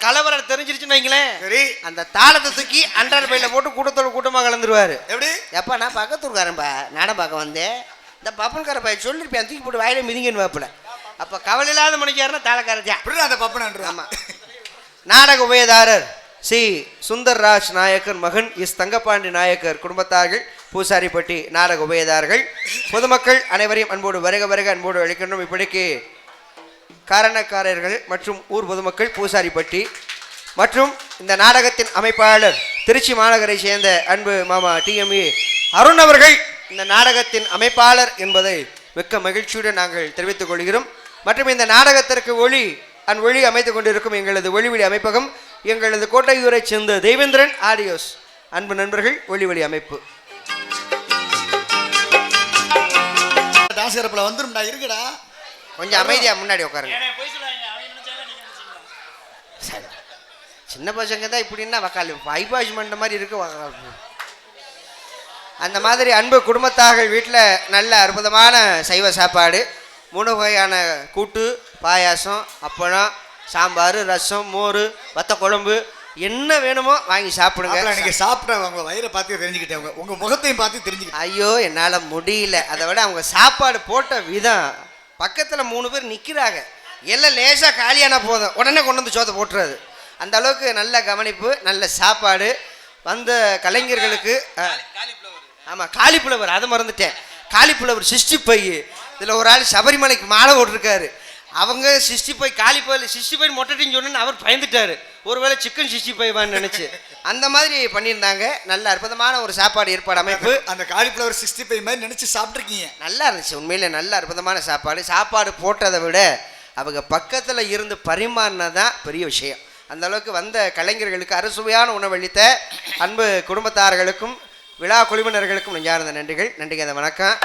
கலவரம் தெரிஞ்சிருச்சுன்னு வைங்களேன், சரி அந்த தாளத்தை தூக்கி அன்றாட பையில போட்டு கூட்டத்தோட கூட்டமாக கலந்துருவாரு. எப்படி எப்பா நான் பக்கத்தூர்காரன்பா நாடகம் பார்க்க வந்தேன், இந்த பப்பன்கார பையன் சொல்லிருப்பேன் தூக்கி போட்டு வாயில மிதிங்கன்னு வாப்புல. அப்ப கவலை இல்லாத மணிக்காரனா தாளக்காரத்தான் அந்த பப்பன். ஆமா, நாடக உபயதாரர் சி சுந்தர்ராஜ் நாயக்கர் மகன் எஸ் தங்கப்பாண்டி நாயக்கர் குடும்பத்தார்கள், பூசாரிப்பட்டி நாடக உபயதாரர்கள், பொதுமக்கள் அனைவரையும் அன்போடு வருக வருக அன்போடு அழைக்கின்றோம். இப்படிக்கு காரணக்காரர்கள் மற்றும் ஊர் பொதுமக்கள், பூசாரிப்பட்டி மற்றும் இந்த நாடகத்தின் அமைப்பாளர் திருச்சி மாநகரை சேர்ந்த அன்பு மாமா TME அருண் அவர்கள் இந்த நாடகத்தின் அமைப்பாளர் என்பதை மிக்க மகிழ்ச்சியுடன் நாங்கள் தெரிவித்துக் கொள்கிறோம். மற்றும் இந்த நாடகத்திற்கு ஒளி அமைத்துக் கொண்டிருக்கும் எங்களது ஒளிவெளி அமைப்பகம் எங்களது கோட்டையூரை சேர்ந்த தேவேந்திரன் ஆடியோஸ் அன்பு நண்பர்கள் ஒளிவெளி அமைப்பு. வந்துரும்டா இருக்குடா, கொஞ்சம் அமைதியா முன்னாடி உட்காருங்க. சின்ன பசங்க தான் இப்படின்னா வக்கால் பைபாஷ் பண்ண மாதிரி இருக்கு. அந்த மாதிரி அன்பு குடும்பத்தார்கள் வீட்டில் நல்ல அற்புதமான சைவ சாப்பாடு, 3 வகையான கூட்டு, பாயாசம், அப்பளம், சாம்பார், ரசம், மோர், வத்த குழம்பு, என்ன வேணுமோ வாங்கி சாப்பிடுங்க. நீங்கள் சாப்பிட்ட உங்கள் வயிறை பார்த்து தெரிஞ்சுக்கிட்டேன், உங்கள் முகத்தையும் பார்த்து தெரிஞ்சுக்கிட்டேன். ஐயோ என்னால் முடியல. அதை விட அவங்க சாப்பாடு போட்ட விதம், பக்கத்தில் 3 பேர் நிற்கிறாங்க, எல்லாம் லேசாக காலியான போதும் உடனே கொண்டு வந்து சோத்தை போட்டுறது. அந்த அளவுக்கு நல்ல கவனிப்பு, நல்ல சாப்பாடு. வந்த கலைஞர்களுக்கு ஆமாம் காலிஃப்ளவர், அதை மறந்துட்டேன், காலிஃப்ளவர் 65. இதில் ஒரு ஆள் சபரிமலைக்கு மாலை போட்டிருக்காரு, அவங்க 65 காலிஃப்ளவர் 65 மொட்டைன்னு சொன்னு அவர் பயந்துட்டாரு, ஒருவேளை சிக்கன் 65 நினைச்சு. அந்த மாதிரி பண்ணியிருந்தாங்க. நல்ல அற்புதமான ஒரு சாப்பாடு ஏற்பாடு அமைப்பு. அந்த காலிஃப்ளவர் 65 மாதிரி நினைச்சு சாப்பிட்ருக்கீங்க, நல்லா இருந்துச்சு. உண்மையிலே நல்ல அற்புதமான சாப்பாடு. சாப்பாடு போட்டதை விட அவங்க பக்கத்தில் இருந்து பரிமாறினதான் பெரிய விஷயம். அந்த அளவுக்கு வந்த கலைஞர்களுக்கு அறுசுவையான உணவளித்த அன்பு குடும்பத்தார்களுக்கும் விழா குழுவினர்களுக்கும் நெஞ்சார்ந்த நன்றிகள். நன்றிக்கு அந்த வணக்கம்.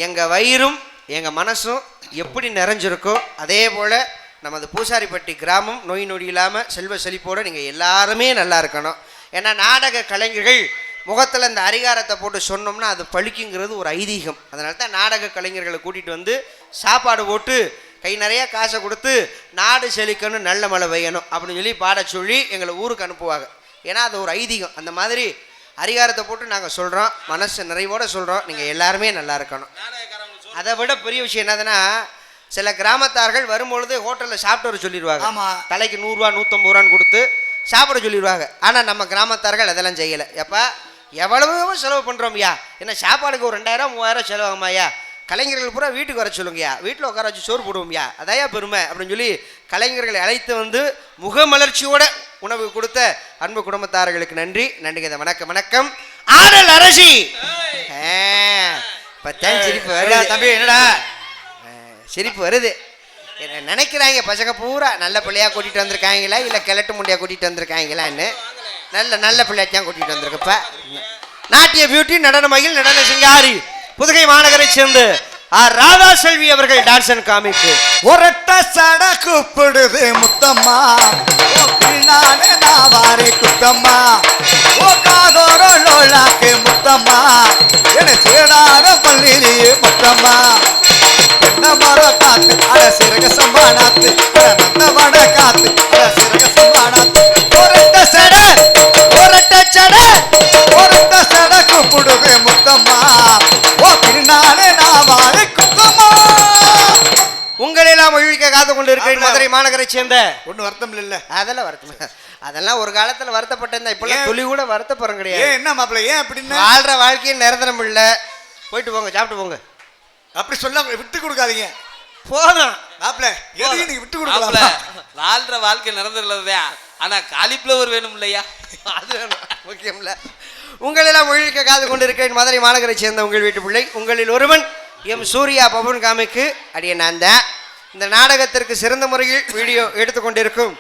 எங்கள் வயிறும் எங்கள் மனசும் எப்படி நிறைஞ்சிருக்கோ அதே போல் நமது பூசாரிப்பட்டி கிராமம் நோய் நொடி இல்லாமல் செல்வ செழிப்போடு நீங்கள் எல்லாருமே நல்லா இருக்கணும். ஏன்னா நாடக கலைஞர்கள் முகத்தில் இந்த அரிகாரத்தை போட்டு சொன்னோம்னா அது பழிக்குங்கிறது ஒரு ஐதீகம். அதனால தான் நாடக கலைஞர்களை கூட்டிகிட்டு வந்து சாப்பாடு போட்டு கை நிறைய காசை கொடுத்து நாடு செழிக்கணும், நல்ல மழை பெய்யணும் அப்படின்னு சொல்லி பாட சொல்லி எங்களை ஊருக்கு அனுப்புவாங்க. ஏன்னா அது ஒரு ஐதீகம். அந்த மாதிரி அரிகாரத்தை போட்டு நாங்கள் சொல்கிறோம், மனசு நிறைவோடு சொல்கிறோம், நீங்கள் எல்லாருமே நல்லா இருக்கணும். அதை விட பெரிய விஷயம் என்னதுன்னா, சில கிராமத்தார்கள் வரும்பொழுது ஹோட்டலில் சாப்பிட்டு வர சொல்லிடுவாங்க. ஆமாம், தலைக்கு 100 ரூபா 150 கொடுத்து சாப்பிட சொல்லிடுவாங்க. ஆனால் நம்ம கிராமத்தார்கள் அதெல்லாம் செய்யலை. எப்போ எவ்வளவோ செலவு பண்ணுறோம்யா, ஏன்னா சாப்பாடுக்கு ஒரு 2000 3000 செலவாகுமாயா, கலைஞர்கள் பூரா வீட்டுக்கு வர சொல்லுங்கய்யா, வீட்டில் உட்கார வச்சு சோறு போடுவோம்யா, அதையா பெருமை அப்படின்னு சொல்லி கலைஞர்களை அழைத்து வந்து முகமலர்ச்சியோட உணவு கொடுத்த அன்பு குடும்பத்தார்களுக்கு நன்றி. நன்றிங்க. வணக்கம் வணக்கம். ஆடல் அரசி பத்தான் சிரிப்பு வருது தம்பி, என்னடா சிரிப்பு வருது. நினைக்கிறாங்க பசங்க பூரா நல்ல பிள்ளையா கூட்டிகிட்டு வந்திருக்காங்களா இல்லை கிழட்டு முண்டையா கூட்டிகிட்டு வந்திருக்காங்களான்னு. நல்ல நல்ல பிள்ளையாத்தான் கூட்டிகிட்டு வந்திருக்கப்ப. நாட்டிய பியூட்டி, நடன மயில், நடன சிங்காரி, புதுகை மாநகரை சேர்ந்து ராதா செல்வி அவர்கள் டான்ஸ் அண்ட் காமிக்கு. ஒரட்ட சட கூப்பிடுது முத்தம்மா, நானே நாவாரி குத்தம்மா, ஓ காதோர லோலாக்கு முத்தம்மா, என சேடார பள்ளியிலேயே முத்தம்மா, என்ன மரம் காத்து அட சிறக சம்பானாத்து, நந்த வட காத்து அட சிறக சம்பானாத்து, ஒரட்ட சட ஒரட்ட சட கூப்பிடுது முத்தம்மா, ஓ நானே நாவாரி குத்தம்மா. உங்களெல்லாம் ஒழிக்க காத்து கொண்டு இருக்க மதுரை மாநகரை சேர்ந்த ஒன்றும் வருத்தம் இல்லை. அதெல்லாம் வருத்தம், அதெல்லாம் ஒரு காலத்தில் வருத்தப்பட்டிருந்தா இப்பெல்லாம் துளி கூட வருத்தப்படுற கிடையாது. என்ன மாப்பிள்ள ஏன் அப்படின்னு? வாழ்ற வாழ்க்கையை நிரந்தரம் இல்லை, போயிட்டு போங்க, சாப்பிட்டு போங்க. அப்படி சொல்ல விட்டு கொடுக்காதீங்க. போதும் மாப்பிள்ள, எதையும் நீங்க விட்டு கொடுக்கலாம். வாழ்ற வாழ்க்கை நிரந்தரதான், ஆனா காலிஃப்ளவர் வேணும் இல்லையா, அது முக்கியம் இல்லை. உங்களெல்லாம் ஒழிக்க காத்து கொண்டு இருக்க மதுரை மாநகரை சேர்ந்த உங்கள் வீட்டு பிள்ளை, உங்களில் ஒருவன் எம் சூர்யா பவன் காமிக்கு அடிய நான் தான். இந்த நாடகத்திற்கு சிறந்த முறையில் வீடியோ எடுத்துக்கொண்டிருக்கும்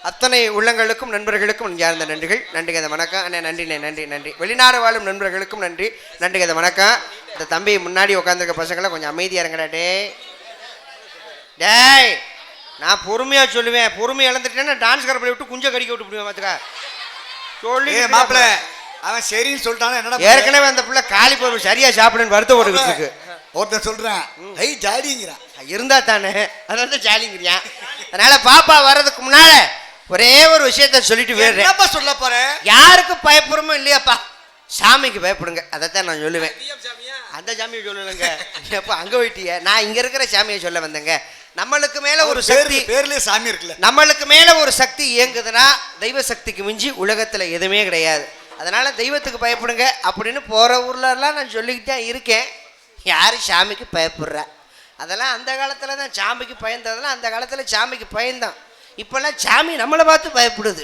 அத்தனை உள்ளங்களுக்கும் நண்பர்களுக்கும் நெஞ்சார்ந்த நன்றிகள். நன்றிகத வணக்கம் அண்ணே. நன்றிண்ணே, நன்றி நன்றி. வெளிநாடு வாழும் நண்பர்களுக்கும் நன்றி. நன்றிகத வணக்கம். இந்த தம்பி முன்னாடி உட்காந்துருக்க பசங்களை கொஞ்சம் அமைதியாக இருங்கடா. டேய் நான் பொறுமையாக சொல்லுவேன், பொறுமை இழந்துட்டேன்னா டான்ஸ் கரப்பை விட்டு குஞ்ச கடிக்க விட்டு விடுவேன் பார்த்துக்கா சொல்லி. மாப்பிள்ள அவன் சரின்னு சொல்லிட்டான். என்னடா ஏற்கனவே அந்த பிள்ளை காலிஃப்ளவர் சரியா சாப்பிடுன்னு வருத்த ஓடுறதுக்கு ஒருத்தன் சொல்றான் ஜாலிங்கிறான். இருந்தா தானே, அதனால தான் ஜாலிங்கிறியான். அதனால பாப்பா வர்றதுக்கு முன்னால ஒரே ஒரு விஷயத்த சொல்லிட்டு போயிடுறேன். என்னப்பா சொல்ல போற? யாருக்கு பயப்படுறோமோ இல்லையாப்பா, சாமிக்கு பயப்படுங்க. அதைத்தான் நான் சொல்லுவேன். அந்த சாமியை சொல்லலைங்க, எப்போ அங்கே போயிட்டிய. நான் இங்கே இருக்கிற சாமியை சொல்ல வந்தேங்க. நம்மளுக்கு மேலே ஒரு சக்தி, பேர்லயே சாமி இருக்குல்ல, நம்மளுக்கு மேலே ஒரு சக்தி இயங்குதுன்னா தெய்வ சக்திக்கு மிஞ்சி உலகத்தில் எதுவுமே கிடையாது. அதனால் தெய்வத்துக்கு பயப்படுங்க அப்படின்னு போகிற ஊர்லலாம் நான் சொல்லிக்கிட்டு தான் இருக்கேன். யார் சாமிக்கு பயப்படுறா? அதெல்லாம் அந்த காலத்தில் தான் சாமிக்கு பயந்ததெல்லாம் அந்த காலத்தில் சாமிக்கு பயந்தான். இப்போல்லாம் சாமி நம்மளை பார்த்து பயப்படுது.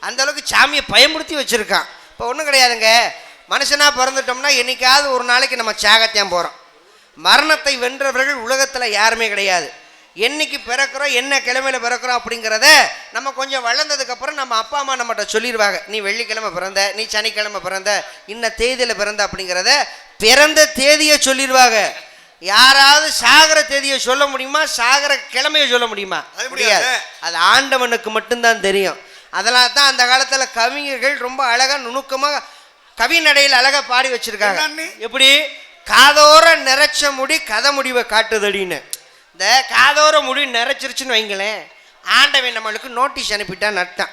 அந்தளவுக்கு சாமியை பயமுறுத்தி வச்சுருக்கான். இப்போ ஒன்றும் கிடையாதுங்க. மனுஷனாக பிறந்துட்டோம்னா என்னைக்காவது ஒரு நாளைக்கு நம்ம சாகத்தான் போகிறோம். மரணத்தை வென்றவர்கள் உலகத்தில் யாருமே கிடையாது. என்னைக்கு பிறக்கிறோம், என்ன கிழமையில் பிறக்கிறோம் அப்படிங்கிறத நம்ம கொஞ்சம் வளர்ந்ததுக்கப்புறம் நம்ம அப்பா அம்மா நம்மகிட்ட சொல்லிடுவாங்க. நீ வெள்ளிக்கிழமை பிறந்த, நீ சனிக்கிழமை பிறந்த, இன்ன தேதியில் பிறந்த அப்படிங்கிறத பிறந்த தேதியை சொல்லிடுவாங்க. யாராவது சாகர தேதியை சொல்ல முடியுமா? சாகர கிழமையை சொல்ல முடியுமா? முடியாது. அது ஆண்டவனுக்கு மட்டும்தான் தெரியும். அதனால தான் அந்த காலத்தில் கவிஞர்கள் ரொம்ப அழகாக நுணுக்கமாக கவி நடையில் அழகாக பாடி வச்சிருக்காங்க. எப்படி? காதோர நிறைச்ச முடி கதை முடிவை காட்டுதடின்னு. இந்த காதோர முடி நிறைச்சிருச்சுன்னு வைங்களேன், ஆண்டவன் நம்மளுக்கு நோட்டீஸ் அனுப்பிட்டான்னு அர்த்தம்.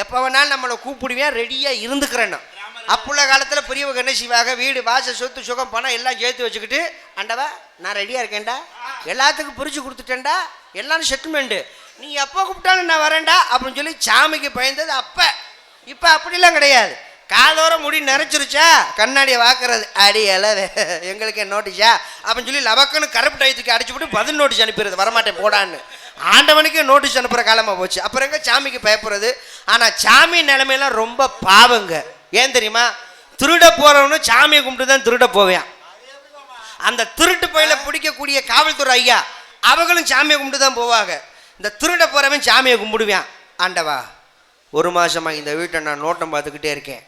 எப்போ வேணாலும் நம்மளை கூப்பிடுவேன், ரெடியாக இருந்துக்கிறேன்னு. அப்புள்ள காலத்தில் பெரியவங்க என்ன செய்வாங்க? வீடு வாசல் சொத்து சுகம் பணம் எல்லாம் சேர்த்து வச்சுக்கிட்டு, ஆண்டவா நான் ரெடியாக இருக்கேன்டா, எல்லாத்துக்கும் பிரித்து கொடுத்துட்டேன்டா, எல்லாரும் செட்டில்மெண்ட்டு, நீ எப்போ கூப்பிட்டாலும் நான் வரேன்டா அப்படின்னு சொல்லி சாமிக்கு பயந்தது அப்போ. இப்போ அப்படிலாம் கிடையாது. காதோர முடி நிறைச்சிருச்சா கண்ணாடியை வாக்குறது, அடி எல்லாம் எங்களுக்கு நோட்டீஸா அப்படின்னு சொல்லி லவக்குன்னு கருப்பு டயத்துக்கு அடிச்சு விட்டு பதில் நோட்டீஸ் அனுப்பிடுறது, வரமாட்டேன் போடான்னு. ஆண்டவனுக்கே நோட்டீஸ் அனுப்புகிற காலமாக போச்சு. அப்புறம் எங்கே சாமிக்கு பயப்படுறது? ஆனால் சாமி நிலைமையெல்லாம் ரொம்ப பாவங்க. ஏன் தெரியுமா? திருட போகிறவனு சாமியை கும்பிட்டு தான் திருட போவேன். அந்த திருட்டு பயில பிடிக்கக்கூடிய காவல்துறை ஐயா அவங்களும் சாமியை கும்பிட்டு தான் போவாங்க. இந்த திருட போகிறவன் சாமியை கும்பிடுவேன். ஆண்டவா, ஒரு மாதமாக இந்த வீட்டை நான் நோட்டம் பார்த்துக்கிட்டே இருக்கேன்,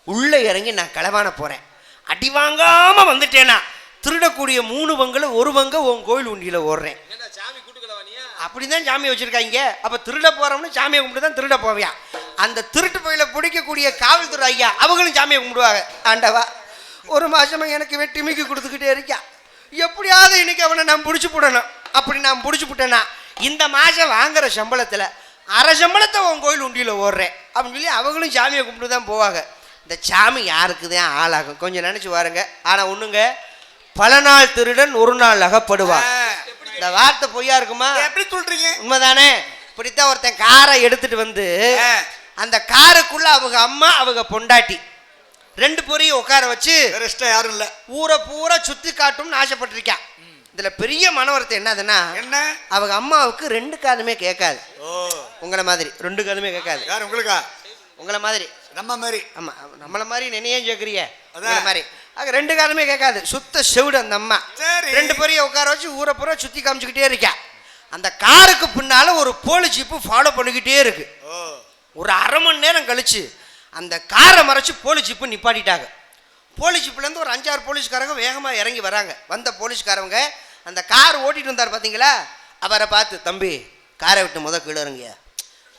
உள்ளே இறங்கி நான் களவான போகிறேன், அடி வாங்காமல் வந்துட்டேனா திருடக்கூடிய 3 பங்குல 1 பங்கை உன் கோயில் உண்டியில் ஓடுறேன். அப்படி தான் சாமியை வச்சுருக்காங்க. அப்போ திருட போகிறவனு சாமியை கும்பிட்டு தான் திருட போவியா. அந்த திருட்டு பயில பிடிக்கக்கூடிய காவல்துறை ஐயா அவங்களும் சாமியை கும்பிடுவாங்க. ஆண்டவா, ஒரு மாதமாக எனக்கு வெட்டி மீக்கி கொடுத்துக்கிட்டே இருக்கா, எப்படியாவது இன்னைக்கு அவனை நான் பிடிச்சி போடணும். அப்படி நான் பிடிச்சி போட்டேன்னா இந்த மாதம் வாங்குற சம்பளத்தில் அரை சம்பளத்தை உன் கோயில் உண்டியில் ஓடுறேன் அப்படின்னு சொல்லி அவங்களும் சாமியை கும்பிட்டு தான் போவாங்க. இந்த சாமி யாருக்கு தான் ஆளாகும் கொஞ்சம் நினச்சி பாருங்க. ஆனால் ஒன்றுங்க, பல நாள் திருடன் ஒரு நாள் அகப்படுவான். இந்த வார்த்தை பொய்யா இருக்குமா? எப்படி சொல்றீங்க? உண்மைதானே? இப்படித்தான் ஒருத்தன் காரை எடுத்துட்டு வந்து அந்த காருக்குள்ள அவங்க அம்மா அவங்க பொண்டாட்டி 2 பேரையும் உட்கார வச்சு யாரும் இல்லை ஊரை பூரா சுற்றி காட்டும்னு ஆசைப்பட்டிருக்கான். இதுல பெரிய மனவரத்தை என்னதுன்னா, என்ன, அவங்க அம்மாவுக்கு 2 காதுமே கேட்காது. உங்களை மாதிரி 2 காதுமே கேட்காது. யார் உங்களுக்கா? உங்களை மாதிரி, நம்ம மாதிரி. ஆமா, நம்மள மாதிரி நினையே கேட்குறிய மாதிரி. ஆக 2 காதுமே கேட்காது, சுத்த செவிடு அந்த அம்மா. 2 பேரையும் உட்கார வச்சு ஊரை பூரா சுத்தி காமிச்சுக்கிட்டே இருக்கா. அந்த காருக்கு பின்னால ஒரு போலீஸ் ஜீப்பு ஃபாலோ பண்ணிக்கிட்டே இருக்கு. ஒரு அரை மணி நேரம் கழிச்சு அந்த காரை மறைச்சு போலீஸ் ஜீப்பு நிப்பாட்டிட்டாங்க. போலீஸ் ஜீப்லேருந்து ஒரு 5-6 போலீஸ்காரங்க வேகமாக இறங்கி வராங்க. வந்த போலீஸ்காரங்க அந்த கார் ஓட்டிட்டு வந்தார் பார்த்தீங்களா, அவரை பார்த்து, தம்பி காரை விட்டு கீழே இறங்கியா,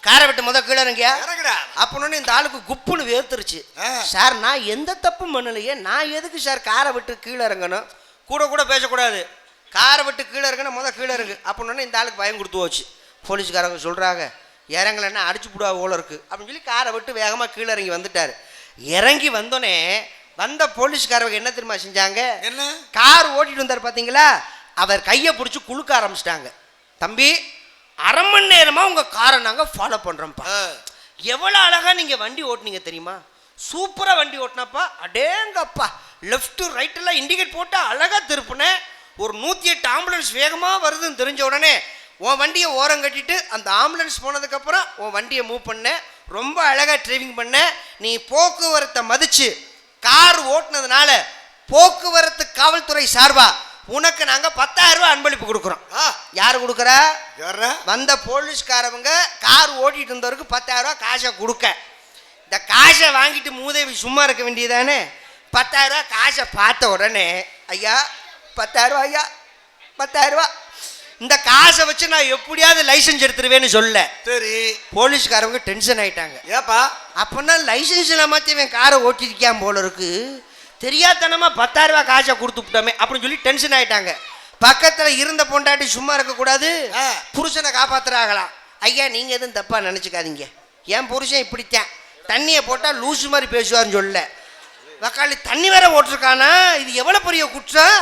காரை விட்டு கீழே இறங்கியா அப்படின்னு இந்த ஆளுக்கு குப்புன்னு வேர்த்துருச்சு. சார், நான் எந்த தப்பும் பண்ணலையே, நான் எதுக்கு சார் காரை விட்டு கீழே இறங்கணும்? கூட பேசக்கூடாது, காரை விட்டு கீழே இறங்கணும், கீழே இறங்கு அப்படின்னு இந்த ஆளுக்கு பயம் கொடுத்து போச்சு. போலீஸ்காரங்க சொல்கிறாங்க, இறங்கலைன்னா அடிச்சு போடுவா ஓல இருக்கு அப்படின்னு சொல்லி காரை விட்டு வேகமாக கீழே இறங்கி வந்துட்டார். இறங்கி வந்தோடனே வந்த போலீஸ்காரங்க என்ன தெரியுமா செஞ்சாங்க? என்ன, கார் ஓட்டிட்டு வந்தார் பார்த்தீங்களா, அவர் கையை பிடிச்சி குலுக்க ஆரம்பிச்சிட்டாங்க. தம்பி, அரை மணி நேரமாக உங்கள் காரை நாங்கள் ஃபாலோ பண்ணுறோம்ப்பா, எவ்வளோ அழகாக நீங்கள் வண்டி ஓட்டுனீங்க தெரியுமா, சூப்பராக வண்டி ஓட்டினாப்பா, அடேங்கப்பா, லெஃப்ட்டு ரைட்டெல்லாம் இண்டிகேட் போட்டு அழகாக திருப்புனேன், ஒரு 108 ஆம்புலன்ஸ் வேகமாக வருதுன்னு தெரிஞ்ச உடனே உன் வண்டியை ஓரம் கட்டிட்டு அந்த ஆம்புலன்ஸ் போனதுக்கப்புறம் உன் வண்டியை மூவ் பண்ண, ரொம்ப அழகாக டிரைவிங் பண்ண. நீ போக்குவரத்தை மதிச்சு கார் ஓட்டுனதுனால போக்குவரத்து காவல்துறை சார்பா உனக்கு நாங்கள் 10,000 ரூபாய் அன்பளிப்பு கொடுக்குறோம். யார் கொடுக்குறா? வந்த போலீஸ்காரவங்க கார் ஓட்டிட்டு இருந்தவருக்கு 10,000 ரூபாய் காசை கொடுக்க. இந்த காசை வாங்கிட்டு மூதேவி சும்மா இருக்க வேண்டியதானே? 10,000 ரூபாய் காசை பார்த்த உடனே, ஐயா 10,000 ரூபாய், ஐயா 10,000 ரூபாய், இந்த காசை வச்சு நான் எப்படியாவது லைசன்ஸ் எடுத்துருவேன்னு சொல்ல. சரி, போலீஸ்காரவங்க டென்ஷன் ஆயிட்டாங்க. ஏப்பா, அப்போனா லைசன்ஸ் இல்லாமத்தி இவன் காரை ஓட்டிருக்கான் போல இருக்கு, தெரியாதனமா 10,000 ரூபாய் காசை கொடுத்துட்டோமே அப்படின்னு சொல்லி டென்ஷன் ஆயிட்டாங்க. பக்கத்துல இருந்த பொண்டாட்டி சும்மா இருக்கக்கூடாது, புருஷனை காப்பாத்துறாங்களாம். ஐயா, நீங்க எதுவும் தப்பா நினைச்சுக்காதீங்க, என் புருஷன் இப்படித்தான் தண்ணியை போட்டால் லூசு மாதிரி பேசுவார்னு சொல்ல வக்காளி தண்ணி வேற ஓட்டிருக்கானா, இது எவ்வளோ பெரிய குற்றம்,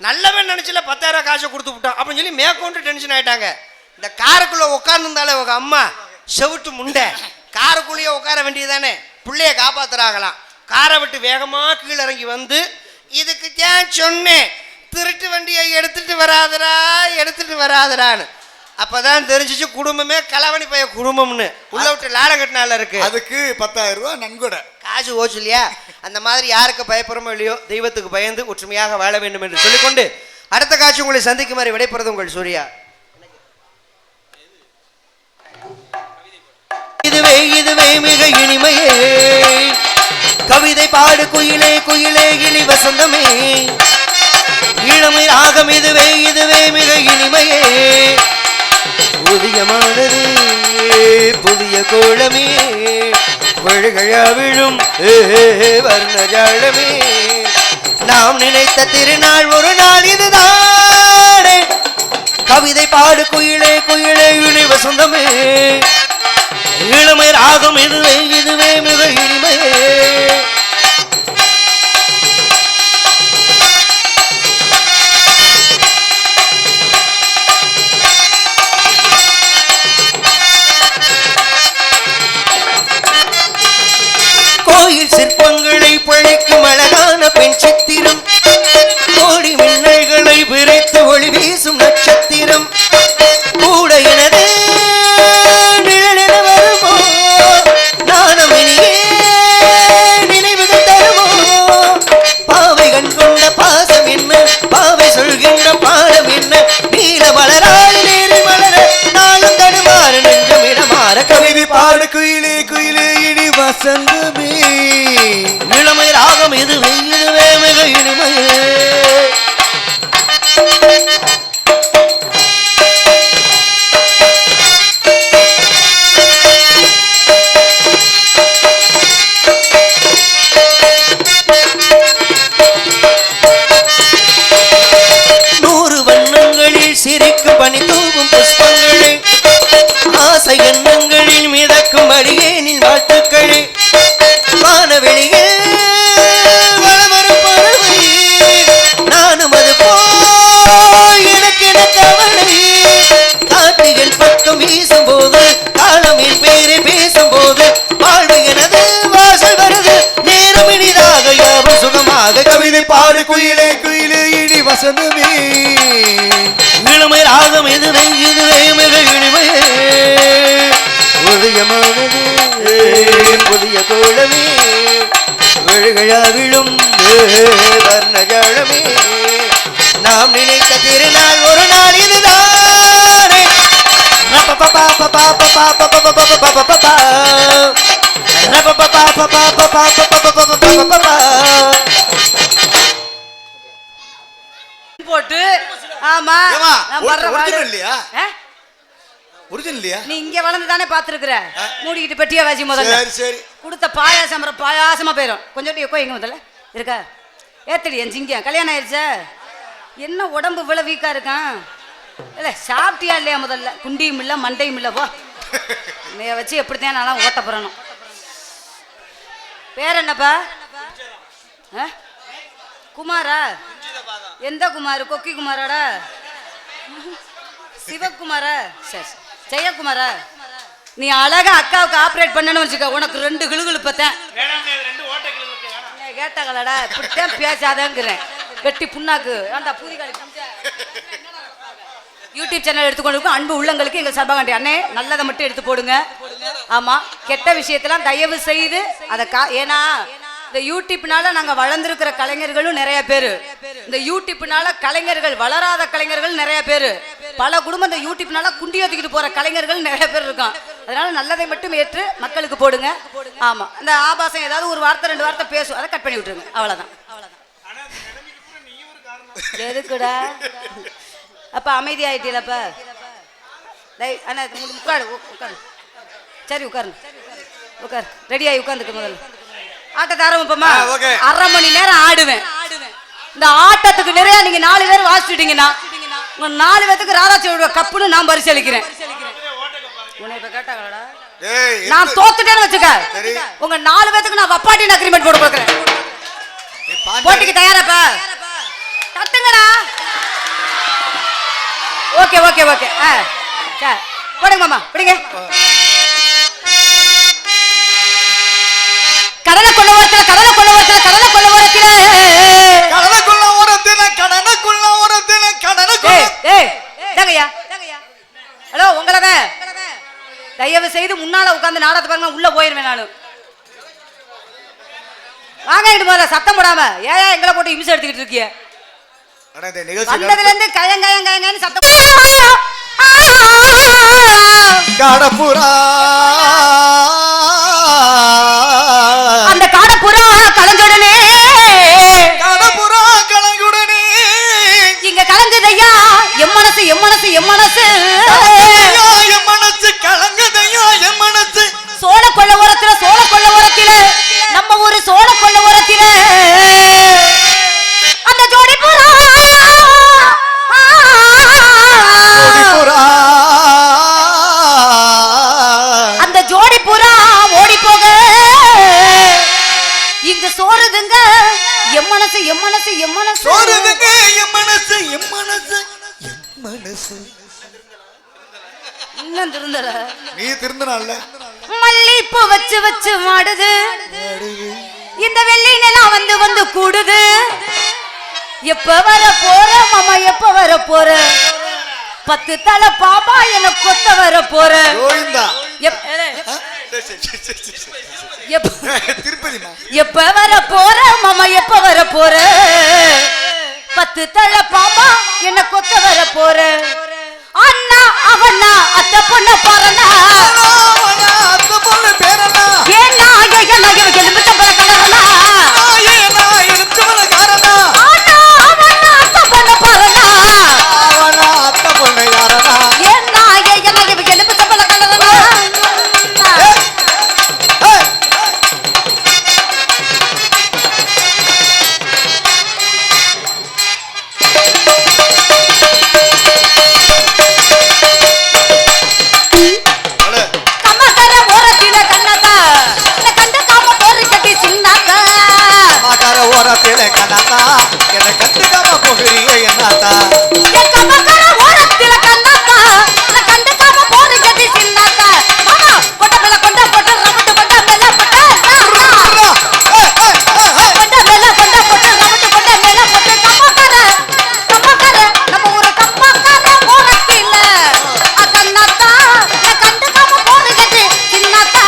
நல்லவன் நினச்சில 10,000 காசை கொடுத்து விட்டான் அப்படின்னு சொல்லி மேற்கொண்டு டென்ஷன் ஆகிட்டாங்க. இந்த காருக்குள்ளே உட்காந்துருந்தாலே உங்கள் அம்மா செவிட்டு முண்டை, காருக்குள்ளேயே உட்கார வேண்டியதானே, பிள்ளைய காப்பாற்றுறாங்களாம். காரை விட்டு வேகமாக கீழே இறங்கி வந்து இதுக்கு ஏன் சொன்னேன், திருட்டு வண்டியை எடுத்துட்டு வராதரான்னு. அப்பதான் தெரிஞ்சிச்சு குடும்பமே களவணி பைய குடும்பம்னு. உள்ள விட்டு லாடம் கட்டினால இருக்கு, அதுக்கு 10,000 ரூபாய் நன்கொடை காசு ஓச்சு இல்லையா. அந்த மாதிரி யாருக்கு பயப்படுறோமோ இல்லையோ தெய்வத்துக்கு பயந்து ஒற்றுமையாக வாழ வேண்டும் என்று சொல்லிக்கொண்டு அடுத்த காட்சி உங்களை சந்திக்குமாறு விடைபெறுவது உங்கள் சூர்யா. இதுவே இதுவே மிக இனிமையே, கவிதை பாடு குயிலே குயிலே இனி வசந்தமே, இளமை ராகம் இதுவே இதுவே மிக இனிமையே, புதியமானது புதிய கோலமே, வழுகையா விழும் வர்ணஜாலமே, நாம் நினைத்த திருநாள் ஒரு நாள் இதுதானே, கவிதை பாடு குயிலே குயிலே இனி வசந்தமே, இளமை ராகம் இதுவே இதுவே மிக இனிமையே. கோயில் சிற்பங்களை பழிக்கும் அழகான பெண் சித்திரம், கோடி மின்னல்களை விரைத்து ஒளி வீசும் நட்சத்திரம், கூட எனது நிழலென வருமோ, நானும் இனியே நினைவுகள் தருமோ, பாவை கண் கொண்ட பாசம் என்ன, பாவை சொல்கின்ற பாடம் என்ன, நீல மலராய் நேரி மலர நாளும் தடுமாறு நெஞ்சம் இடமாற, கவிதை பாடு குயிலே குயிலே இனி வசந்தமே, இளமை ராகம் இதுவே இதுவே மிக இனிமையே. நூறு வண்ணங்களில் சிரிக்கும் பனி தூவும் புஷ்பங்களே, ஆசை எண்ணங்களில் மிதக்கும் அடியேனின் வாழ்த்துக்களே, வானவெளியே வளமரும் பறவை, நானும் அது போய் எனக்கு என கவலை, காட்டிகள் பக்கம் வீசும் போது காலமின் பேரை பேசும் போது வாழ்வு எனது வாசல் வருது, நேரம் இனிதாக யாவும் சுகமாக, கவிதை பாடு குயிலே குயிலே இனி வசந்தமே, இளமை ராகம் இதுவே இதுவே மிக இனிமையே, புதியமானது புதிய கோலமே, விழுகையா விழும் வர்ணஜாலமே, நாம் நினைத்த திருநாள் ஒரு நாள் இதுதானே. போட்டு ஆமா ஒரிஜினல் இல்லையா? ஒரிஜினல் இல்லையா? நீ இங்க வளர்ந்து தானே பாத்துருக்குற, மூடிக்கிட்டு பெட்டியா வாசி முதல்ல. சரி சரி. கொடுத்த பாயாசம் பாயாசமா போயிடும். கொஞ்சம் எங்க முதல்ல இருக்கா ஏத்தடி என் சிங்கம் கல்யாணம் ஆயிடுச்சா? என்ன உடம்பு இவ்வளவு வீக்கா இருக்கான்? இல்ல சாப்பிட்டியா இல்லையா? முதல்ல குண்டியும் இல்ல மண்டையும் இல்ல, போ நீ வச்சு எப்படித்தான் நான் ஓட்ட போறணும். பேர் என்னப்பா? குமாரா? எந்த குமார்? கொக்கி குமாராடா? சிவகுமாரா? சரி ஜெயக்குமாரா? நீ அழகா அக்காவுக்கு ஆப்ரேட் பண்ணனு வச்சுக்க, உனக்கு 2 கிளுகிழுப்பத்தேன் கேட்டாங்களடா. இப்படித்தான் பேசாதங்கிறேன், வெட்டி புண்ணாக்கு. அந்த பூதிகாலி யூடியூப் சேனல் எடுத்துக்கொண்டு அன்பு உள்ளங்களுக்கு எங்கள் சர்பாகண்டி அண்ணே நல்லதை மட்டும் எடுத்து போடுங்க. ஆமா, கெட்ட விஷயத்தெல்லாம் தயவு செய்து அதை ஏன்னா இந்த யூடியூப்னால நாங்க வளர்ந்துருக்கிற கலைஞர்களும் நிறைய பேரு, இந்த யூடியூப்னால கலைஞர்கள் வளராத கலைஞர்கள் நிறைய பேரு, பல குடும்பம் இந்த யூடியூப்னால குண்டி ஏத்திக்கிட்டு போற கலைஞர்கள் நிறைய பேர் இருக்கான். அதனால நல்லதை மட்டும் ஏற்று மக்களுக்கு போடுங்க. ஆமா, இந்த ஆபாசம் ஏதாவது ஒரு வார்த்தை 2 வார்த்தை பேசும், அதை கட் பண்ணி விட்டுருங்க. அவ்வளவுதான். எதுக்குடா அப்ப அமைதி ஆயிட்டீங்களப்ப? உட்காரு உட்காரு. சரி உட்காருங்க, உட்காரு. ரெடி ஆகி உட்காந்துக்க. முதல்ல ஆட்டத்தை ஆரம்பிப்போமா? 1/2 மணி நேரம் ஆடுவேன். இந்த ஆட்டத்துக்கு நிறைய நீங்க 4 பேர் வாசிச்சுட்டீங்கன்னா உங்க 4 பேத்துக்கு ராதாச்சி கப்புன்னு நான் பரிசளிக்கிறேன். உன்னை இப்ப கேட்டாங்களா? ஏய், நான் தோத்துட்டேன்னு வச்சுக்க சரி. உங்க 4 பேத்துக்கு நான் வப்பாட்டின் அக்ரிமெண்ட் போட்டு கொடுக்குறேன். நீ பாஞ்சாலி- போட்டிக்கு தயாராப்பா? தட்டுங்கடா. Okay okay okay. சரி போடுங்க மாமா பிடிங்க. கடலை கொள்ள ஓரத்துல கடலை கொள்ள ஓரத்துல கடலை கொள்ள ஓரத்துல கடனுக்குள்ள ஓரத்தில கடனுக்குள்ள ஓரத்தில கடனுக்குள்ள ஏய் இதாங்கய்யா. ஹலோ உங்களதான் தயவு செய்து முன்னால உட்கார்ந்து நாடகத்தை பாருங்க, உள்ள போயிருவேன் நானு. வாங்க இட்டு போற சத்தம் போடாம. ஏன் எங்களை போட்டு இம்சை எடுத்துக்கிட்டு இருக்கிய? அட இந்த நிகழ்ச்சி வந்ததுல இருந்து கயங்கன்னு சத்தம். கடப்புறா அந்த காடப்புறா கலந்துடனே கடப்புறா கலங்குடனே இங்க கலங்குதையா எம் மனசு எம் மனசு எம் மனசு. என் மனசு கலங்குதையா என் மனசு சோழ கொள்ள ஓரத்துல சோழ கொள்ள ஓரத்துல நம்ம ஊரு சோழ கொள்ள ஓரத்துல அந்த ஜோடி புறா ஓடிப்புறா அந்த ஜோடி புறா ஓடி போக இங்க சோறுதுங்க எம் மனசு எம் மனசு எம் மனசு. சோறுதுங்க என் மனசு என் மனசு என் மனசு. இன்னும் திருந்தல. நீ திருந்தனால மல்லிப்பூ வச்சு வச்சு மாடுது இந்த வெள்ளி நிலா வந்து வந்து கூடுது. எப்ப வர போற மாமா எப்ப வர போற 10 தலை பாபா என கொத்த வர போற. கோவிந்தா திருப்பதிமா எப்ப வர போற மாமா எப்ப வர போற 10 தலை பாபா என்ன கொத்த வர போற. அண்ணா அவனா அத்த பொண்ண பாருண்ணா அத்த பொண்ணு பேரண்ணா ஏன்னா எல்லாம் எலும்பு சம்பள கலரனா எழுத்துவனக்காரனா அண்ணா அவனா அத்த பொண்ண பாருண்ணா அவனா அத்த பொண்ணு யாரனா ஏன்னா எல்லாம் எலும்பு சம்பள கலரனா. கம்மக்கர ஓரத்தில கண்ணதா கண்டு காம போரு கட்டி சின்னாதா மாக்கார ஓரத்தில கண்ணாத்தா என்ன கண்டுக்காம போகிறியே என்னாத்தா கம்மக்கர ஓரத்தில கண்ணதா கண்டு காம போரு கட்டி சின்னாதா. மாமா கொட்ட மேல கொண்ட போட்டு ரவுண்டு கொண்ட மேல போட்டு கொண்ட மேல கொண்ட போட்டு ரவுண்டு கொண்ட மேல போட்டு கம்மக்கர நம்ம ஊரு கம்மக்கர ஓரத்தில கண்ணதா கண்டு காம போரு கட்டி சின்னாதா.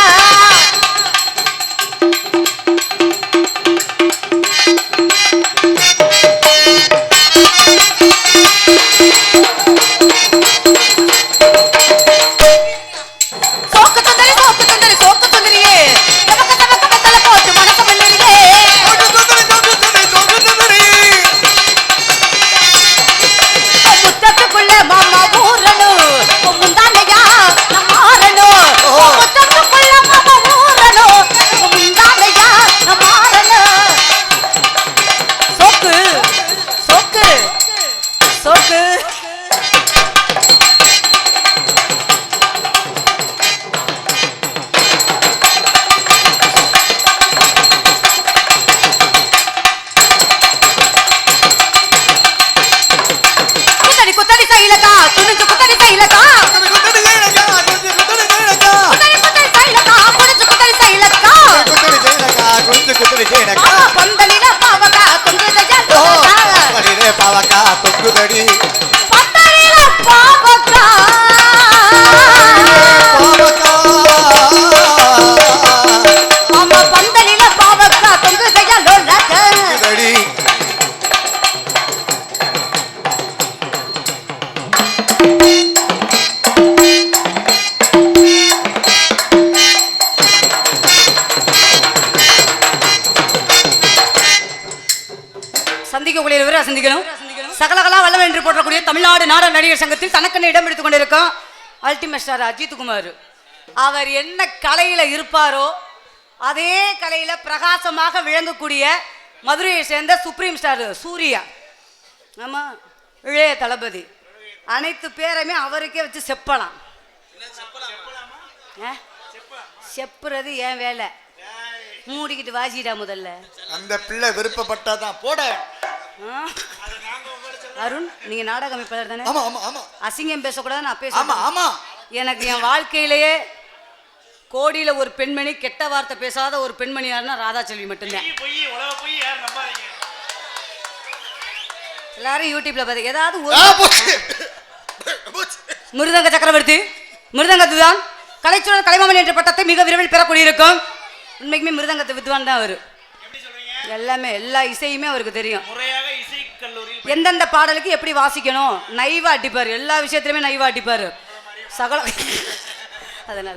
சோக்கு சுந்தரி சோக்கு சுந்தரி சோக்கு சுந்தரியே நமக்கு நமக்கு வெத்தலை போட்டு மணக்க பண்ணறியே. முத்தத்துக்குள்ள மாமா ஊரணும் முந்தானையா நம்ம ஆரணும். முத்தத்துக்குள்ள மாமா ஊரணும் முந்தானையா நம்ம ஆரணும். சோக்கு சோக்கு சோக்கு குத்தடி குத்தடி சைலக்கா துணிஞ்சு குத்தடி சைலக்கா குத்தடி குத்தடி சைலக்கா குனிஞ்சு குத்தடி சைலக்கா. மாமா பந்தலில பாவக்கா தொங்குதையா லோலக்கா. பாவக்கா தொங்குதடி பந்தலில பாவக்கா பாவக்கா மாமா பந்தலில பாவக்கா தொங்குதையா லோலக்கா. தொங்குதடி சந்திக்கக்கூடிய விவரம் சந்திக்கணும். சகலகலா வல்லவன் என்று போற்றக்கூடிய தமிழ்நாடு நாடக நடிகர் சங்கத்தில் தனக்கென இடம் எடுத்துக் கொண்டிருக்கோம் அல்டிமேட் ஸ்டார் அஜித் குமார். அவர் என்ன கலையில இருப்பாரோ அதே கலையில பிரகாசமாக விளங்கக்கூடிய மதுரையை சேர்ந்த சுப்ரீம் ஸ்டார் சூர்யா. ஆமா இளைய தளபதி. அனைத்து பேரையுமே அவருக்கே வச்சு செப்பலாம். செப்புறது என் வேலை. மூடிக்கிட்டு வாசிடா முதல்ல. அந்த பிள்ளை விருப்பப்பட்டாதான் போட. ஆ? அருண், நீங்க நாடக அமைப்பாளர் தானே? ஆமா ஆமா ஆமா. அசிங்கம் பேசக்கூடாது, நான் ஆமா பேசுறேன். ஆமா. எனக்கு என் வாழ்க்கையிலேயே கோடியில ஒரு பெண்மணி, கெட்ட வார்த்தை பேசாத ஒரு பெண்மணி யாருன்னா ராதா செல்வி மட்டும்தான். எல்லாரும் யூடியூப்ல பாத்து ஏதாவது மிருதங்க சக்கரவர்த்தி, மிருதங்க வித்வான், கலைச்சூழல் கலைமாமணி என்ற பட்டத்தை மிக விரைவில் பெறக்கூடியிருக்கும். உண்மைக்குமே மிருதங்கத்தை வித்வான் தான் அவரு. எல்லாமே எல்லா இசையுமே அவருக்கு தெரியும். எந்தெந்த பாடலுக்கு எப்படி வாசிக்கணும் நைவா அடிப்பாரு. எல்லா விஷயத்திலுமே நைவா அடிப்பாரு. சகல அதனால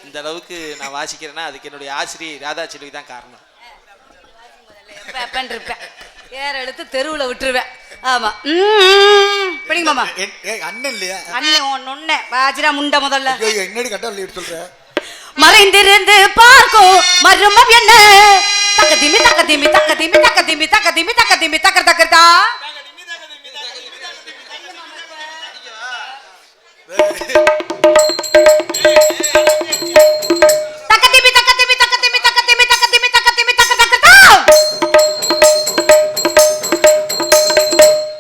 இந்த அளவுக்கு நான் வாசிக்கிறேன்னா அதுக்கு என்னுடைய ஆசிரியை ராதா செல்வி தான் காரணம். இருப்பேன் ஏற எடுத்து தெருவுல விட்டுருவேன். ஆமா. பிடிங்க மாமா. அண்ணன் இல்லையா? அண்ணன் நொன்ன வாஜிரா முண்ட முதல்ல என்னடி கட்ட சொல்ற? மறைந்திருந்து பார்க்கும் மர்மம் என்ன? தக்க திமி தக்க திமி தக்க திமி தக்க திமி தக்க திமி தக்க திமி தக்க தக்கதா. தக்க திமி தக்க திமி தக்க திமி தக்க திமி தக்க திமி தக்க திமி தக்க தக்கதா.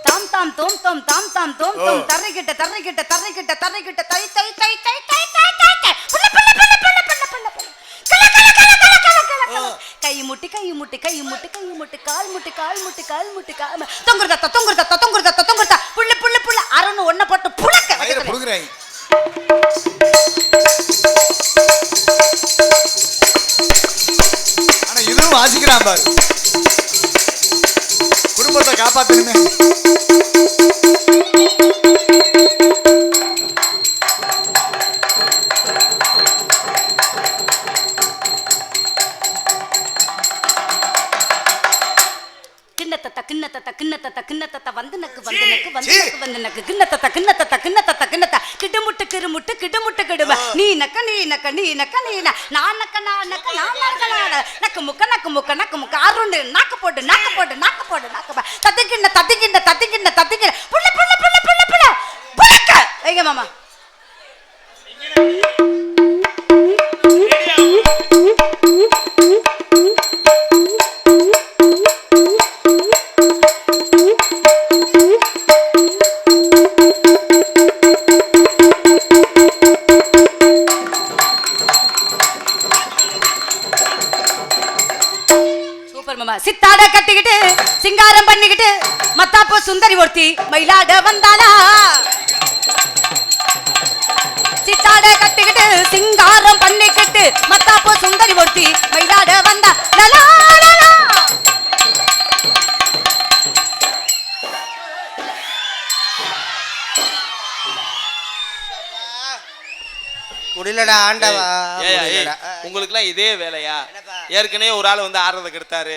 தாம் தாம் தோம் தோம் தாம் தாம் தோம் தோம் தரைகிட்ட தரைகிட்ட தரைகிட்ட தரைகிட்ட தை தை தை தை தை தை தை புள்ள புள்ள புள்ள புள்ள புள்ள புள்ள புள்ள கல கல கல கல கல கல கை முட்டி கை முட்டி கை முட்டி கை முட்டி கால் முட்டி கால் முட்டி கால் முட்டி கால் தொங்குறத தொங்குறத தொங்குறத தொங்குறத புள்ள புள்ள புள்ள அரணும் ஒண்ண போட்டு புளக்க வயிறு புடுங்கறாய். ஆனா இதுவும் வாசிக்கிறான் பாரு. குடும்பத்தை காப்பாத்தணுமே. கிண்ணத்தத்த கிண்ணத்தத்த கிண்ணத்தத்த கிண்ணத்தத்த வந்தனக்கு வந்தனக்கு வந்தனக்கு வந்தனக்கு கிண்ணத்தத்த கிண்ணத்தத்த கிண்ணத்தத்த கிண்ணத்த கிடுமுட்டு கிருமுட்டு கிடுமுட்டு கிடும நீ நக்க நீ நக்க நீ நக்க நீ நான் நக்க நான் நக்க நான் நக்க நக்கு முக்க நக்கு முக்க நக்கு முக்க அருண்டு நாக்கு போட்டு நாக்கு போட்டு நாக்கு போட்டு நாக்கு தத்திக்கிண்ண தத்திக்கிண்ண தத்திக்கிண்ண தத்திக்கிண்ண புள்ள புள்ள புள்ள புள்ள புள்ள புளக்க வைங்க மாமா. சித்தாட கட்டிக்கிட்டு சிங்காரம் பண்ணிக்கிட்டு மத்தாப்போ சுந்தரி ஒருத்தி மயிலாட வந்தாளா. சித்தாட கட்டிக்கிட்டு சிங்காரம் பண்ணிக்கிட்டு மத்தாப்போ சுந்தரி ஒருத்தி மயிலாட வந்தா லலா லலா. முடியலடா ஆண்டவா. உங்களுக்கு எல்லாம் இதே வேலையா? ஏற்கனவே ஒரு ஆள் வந்து ஆடுறதுக்கு எடுத்தாரு.